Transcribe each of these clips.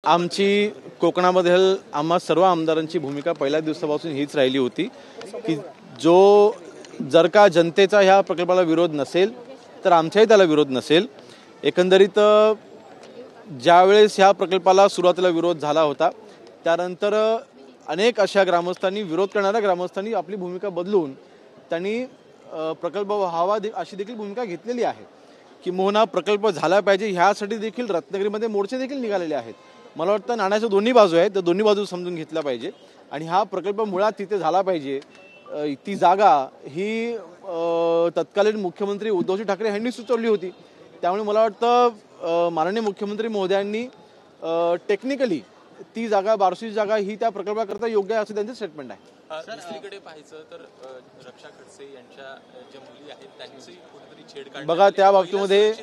आमची कोकणामधील आम्हा सर्व आमदारांची भूमिका पहिल्या दिवसापासून हीच राहिली होती की जर का जनतेचा ह्या प्रकल्पाला विरोध नसेल तर आमचाही त्याला विरोध नसेल। एकंदरीत ज्यावेळेस ह्या प्रकल्पाला सुरुवातीला विरोध झाला होता त्यानंतर अनेक अशा ग्रामस्थांनी विरोध करणाऱ्या ग्रामस्थांनी आपली भूमिका बदलून त्यांनी प्रकल्प व्हावा अशी देखील भूमिका घेतलेली आहे की मोहना प्रकल्प झाला पाहिजे। ह्यासाठी देखील रत्नागिरीमध्ये मोर्चे देखील निघालेले आहेत। मला वाटतं नाण्याच्या दोन्ही बाजू आहेत, तर दोन्ही बाजू समजून घेतल्या पाहिजे आणि हा प्रकल्प मुळात तिथे झाला पाहिजे। ती जागा ही तत्कालीन मुख्यमंत्री उद्धवजी ठाकरे यांनी सुचवली होती। त्यामुळे मला वाटतं माननीय मुख्यमंत्री महोदयांनी टेक्निकली ती जागा बार्शी जागा ही त्या प्रकल्पाकरता योग्य आहे असं त्यांचं स्टेटमेंट आहे। दुसरीकडे पाहायचं तर रक्षा खडसे यांच्या ज्या मुली आहेत त्यांची कुठेतरी छेड बघा, त्या बाबतीमध्ये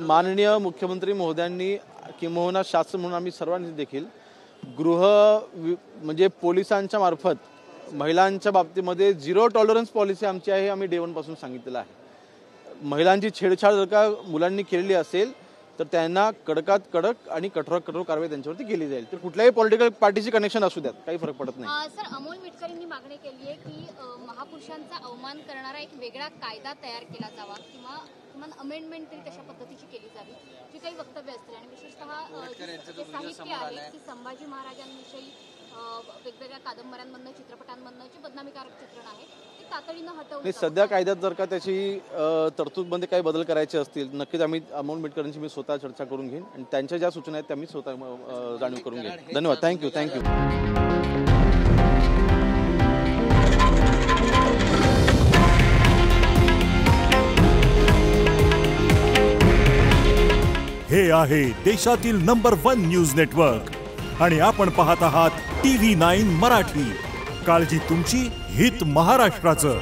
माननीय मुख्यमंत्री महोदयांनी किंबहुना शासन म्हणून आम्ही सर्वांनी देखील म्हणजे पोलिसांच्या मार्फत महिलांच्या बाबतीमध्ये 0 टॉलरन्स पॉलिसी आमची आहे। आम्ही डे 1 पासून सांगितलेलं आहे। महिलांची छेडछाड जर का मुलांनी केलेली असेल तर त्यांना कडकात कडक आणि कठोरात कठोर कारवाई त्यांच्यावरती केली जाईल। तर कुठल्याही पॉलिटिकल पार्टीची कनेक्शन असू द्यात, काही फरक पडत नाही। सर, अमोल मिटकरींनी मागणी केली आहे की महापुरुषांचा अवमान करणारा एक वेगळा कायदा तयार केला जावा किंवा किमान अमेंडमेंट तरी तशा पद्धतीची केली जावी, जी काही वक्तव्य असतील आणि विशेषतः साहित्य आहे की संभाजी महाराजांविषयी वेगवेगळ्या कादंबऱ्यांमधनं चित्रपटांमधनं जे बदनामीकारक चित्रण आहे ते तातडीनं हटवलं। सध्या कायद्यात जर का त्याची तरतूदमध्ये काही बदल करायचे असतील नक्कीच आम्ही अमोल मिटकरांची मी स्वतः चर्चा करून घेईन आणि त्यांच्या ज्या सूचना आहेत त्या मी स्वतः जाणीव करून घेईन। धन्यवाद, थँक्यू। हे आहे देशातील नंबर 1 न्यूज नेटवर्क आणि आपण पाहत आहात TV9 मराठी। काळजी तुमची, हित महाराष्ट्राचं।